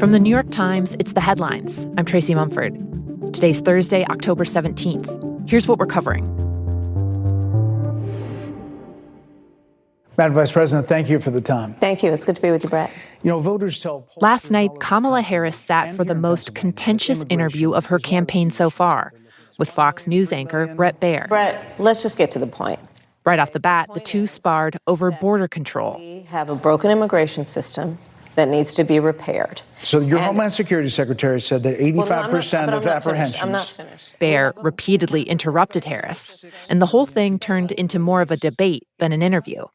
From the New York Times, it's The Headlines. I'm Tracy Mumford. Today's Thursday, October 17th. Here's what we're covering. Madam Vice President, thank you for the time. Thank you. It's good to be with you, Brett. Voters tell pollsters Last night, all over Kamala the country Harris sat and for the here in most Pennsylvania that contentious interview immigration of her is one campaign the so issues far that they're looking with to Fox solve. News anchor Bret Baier. Brett, let's just get to the point. Right off the bat, the two sparred over border control. We have a broken immigration system that needs to be repaired. So your Homeland Security Secretary said that 85% of apprehensions... I'm not finished. Baier repeatedly interrupted Harris, and the whole thing turned into more of a debate than an interview,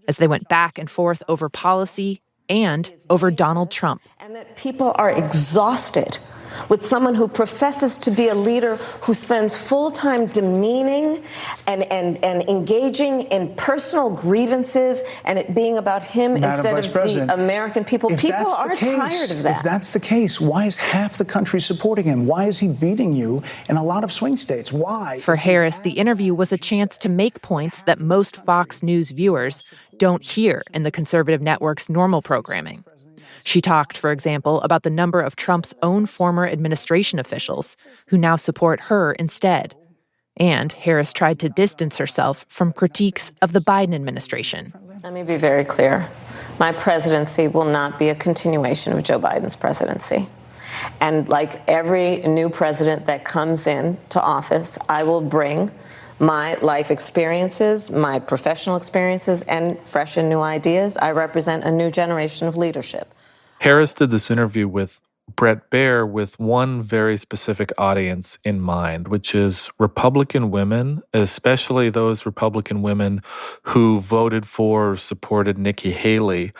as they went back and forth over policy and over Donald Trump. And that people are exhausted with someone who professes to be a leader who spends full time demeaning and engaging in personal grievances and it being about him instead of the American people. People are tired of that. If that's the case, why is half the country supporting him? Why is he beating you in a lot of swing states? Why? For Harris, the interview was a chance to make points that most Fox News viewers don't hear in the conservative network's normal programming. She talked, for example, about the number of Trump's own former administration officials who now support her instead. And Harris tried to distance herself from critiques of the Biden administration. Let me be very clear. My presidency will not be a continuation of Joe Biden's presidency. And like every new president that comes in to office, I will bring my life experiences, my professional experiences, and fresh and new ideas. I represent a new generation of leadership. Harris did this interview with Bret Baier with one very specific audience in mind, which is Republican women, especially those Republican women who voted for or supported Nikki Haley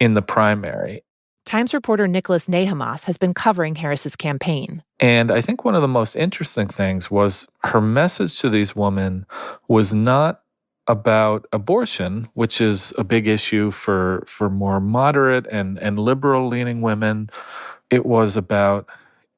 in the primary. Times reporter Nicholas Nehamas has been covering Harris's campaign. And I think one of the most interesting things was her message to these women was not about abortion, which is a big issue for more moderate and liberal-leaning women. It was about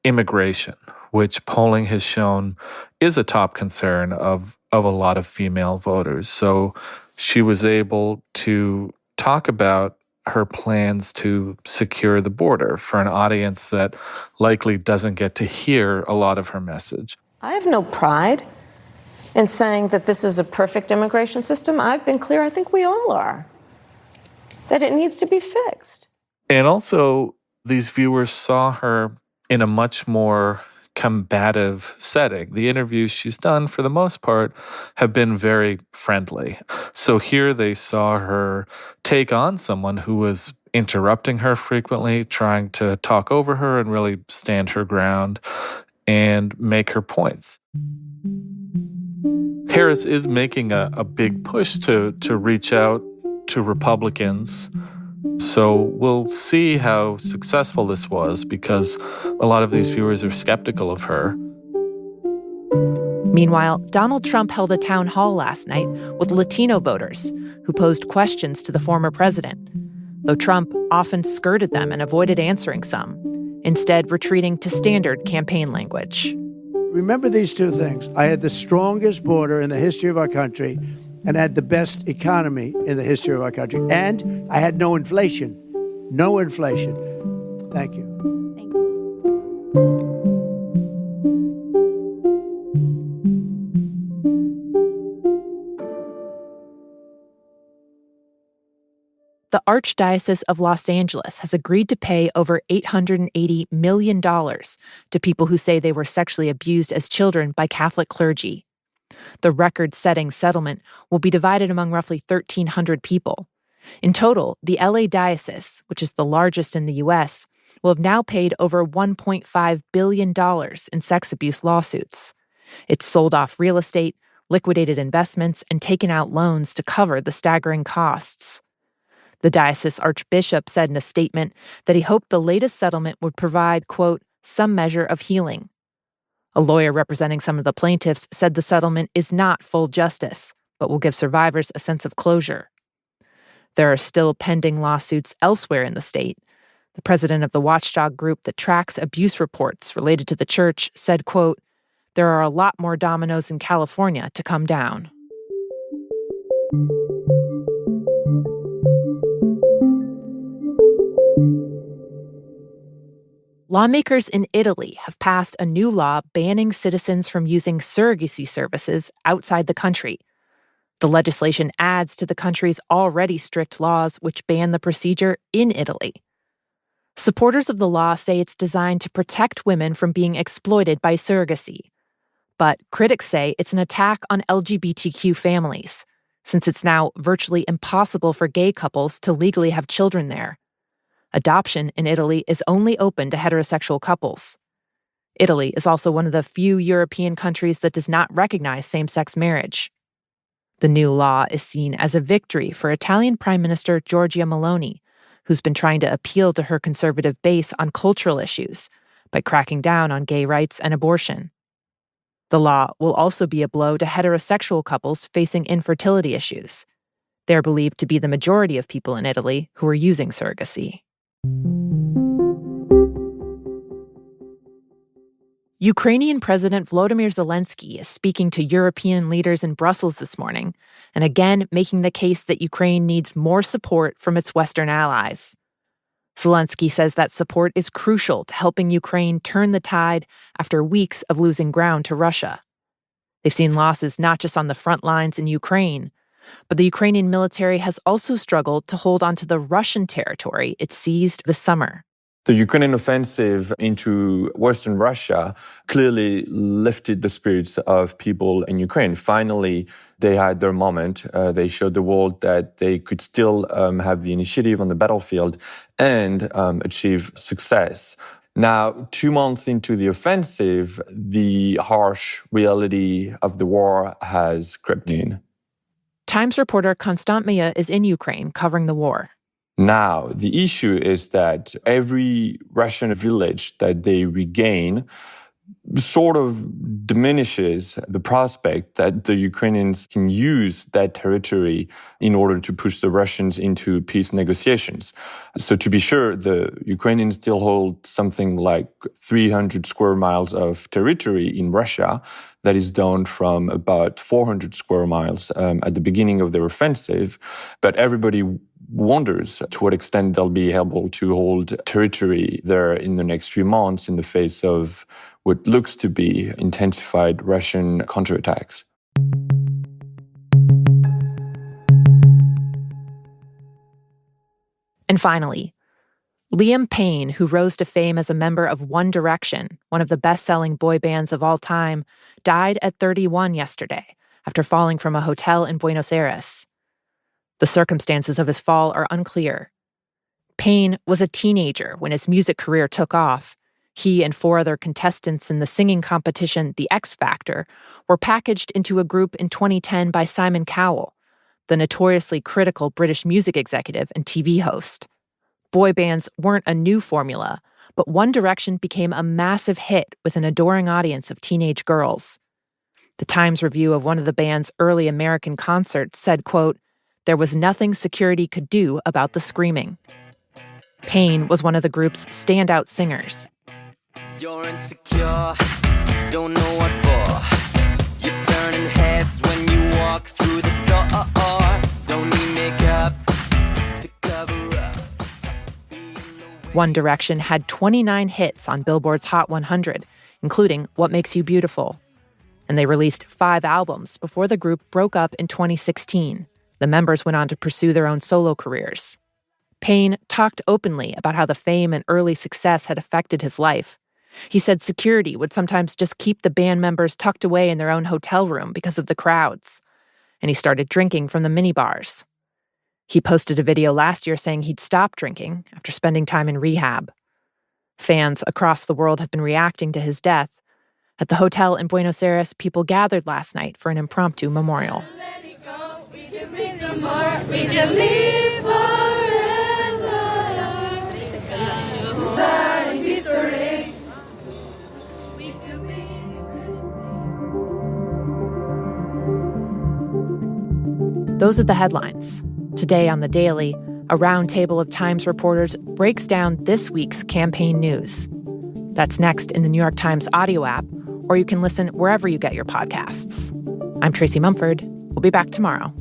immigration, which polling has shown is a top concern of a lot of female voters. So she was able to talk about her plans to secure the border for an audience that likely doesn't get to hear a lot of her message. I have no pride in saying that this is a perfect immigration system. I've been clear, I think we all are, that it needs to be fixed. And also, these viewers saw her in a much more combative setting. The interviews she's done, for the most part, have been very friendly. So here they saw her take on someone who was interrupting her frequently, trying to talk over her and really stand her ground and make her points. Harris is making a big push to reach out to Republicans. So we'll see how successful this was, because a lot of these viewers are skeptical of her. Meanwhile, Donald Trump held a town hall last night with Latino voters who posed questions to the former president, though Trump often skirted them and avoided answering some, instead retreating to standard campaign language. Remember these two things. I had the strongest border in the history of our country and had the best economy in the history of our country. And I had no inflation. No inflation. Thank you. Thank you. The Archdiocese of Los Angeles has agreed to pay over $880 million to people who say they were sexually abused as children by Catholic clergy. The record-setting settlement will be divided among roughly 1,300 people. In total, the LA Diocese, which is the largest in the U.S., will have now paid over $1.5 billion in sex abuse lawsuits. It's sold off real estate, liquidated investments, and taken out loans to cover the staggering costs. The diocese archbishop said in a statement that he hoped the latest settlement would provide, quote, some measure of healing. A lawyer representing some of the plaintiffs said the settlement is not full justice, but will give survivors a sense of closure. There are still pending lawsuits elsewhere in the state. The president of the watchdog group that tracks abuse reports related to the church said, quote, there are a lot more dominoes in California to come down. lawmakers in Italy have passed a new law banning citizens from using surrogacy services outside the country. The legislation adds to the country's already strict laws which ban the procedure in Italy. Supporters of the law say it's designed to protect women from being exploited by surrogacy. But critics say it's an attack on LGBTQ families, since it's now virtually impossible for gay couples to legally have children there. Adoption in Italy is only open to heterosexual couples. Italy is also one of the few European countries that does not recognize same-sex marriage. The new law is seen as a victory for Italian Prime Minister Giorgia Meloni, who's been trying to appeal to her conservative base on cultural issues by cracking down on gay rights and abortion. The law will also be a blow to heterosexual couples facing infertility issues. They're believed to be the majority of people in Italy who are using surrogacy. Ukrainian President Volodymyr Zelensky is speaking to European leaders in Brussels this morning, and again making the case that Ukraine needs more support from its Western allies. Zelensky says that support is crucial to helping Ukraine turn the tide after weeks of losing ground to Russia. They've seen losses not just on the front lines in Ukraine, but the Ukrainian military has also struggled to hold onto the Russian territory it seized this summer. The Ukrainian offensive into Western Russia clearly lifted the spirits of people in Ukraine. Finally, they had their moment. They showed the world that they could still have the initiative on the battlefield and achieve success. Now, 2 months into the offensive, the harsh reality of the war has crept in. Times reporter Constant Meillat is in Ukraine covering the war. Now, the issue is that every Russian village that they regain sort of diminishes the prospect that the Ukrainians can use that territory in order to push the Russians into peace negotiations. So to be sure, the Ukrainians still hold something like 300 square miles of territory in Russia. That is down from about 400 square miles at the beginning of their offensive. But everybody wonders to what extent they'll be able to hold territory there in the next few months in the face of what looks to be intensified Russian counterattacks. And finally, Liam Payne, who rose to fame as a member of One Direction, one of the best-selling boy bands of all time, died at 31 yesterday after falling from a hotel in Buenos Aires. The circumstances of his fall are unclear. Payne was a teenager when his music career took off. He and 4 other contestants in the singing competition The X Factor were packaged into a group in 2010 by Simon Cowell, the notoriously critical British music executive and TV host. Boy bands weren't a new formula, but One Direction became a massive hit with an adoring audience of teenage girls. The Times review of one of the band's early American concerts said, quote, "There was nothing security could do about the screaming." Payne was one of the group's standout singers. You're insecure, don't know what for. You're turning heads when you walk through the door. Don't need makeup to cover up. One Direction had 29 hits on Billboard's Hot 100, including What Makes You Beautiful. And they released 5 albums before the group broke up in 2016. The members went on to pursue their own solo careers. Payne talked openly about how the fame and early success had affected his life. He said security would sometimes just keep the band members tucked away in their own hotel room because of the crowds. And he started drinking from the minibars. He posted a video last year saying he'd stopped drinking after spending time in rehab. Fans across the world have been reacting to his death. At the hotel in Buenos Aires, people gathered last night for an impromptu memorial. Let it go. We can make some more. We can live forever. Learning history. We can be. Those are the headlines. Today on The Daily, a roundtable of Times reporters breaks down this week's campaign news. That's next in the New York Times audio app, or you can listen wherever you get your podcasts. I'm Tracy Mumford. We'll be back tomorrow.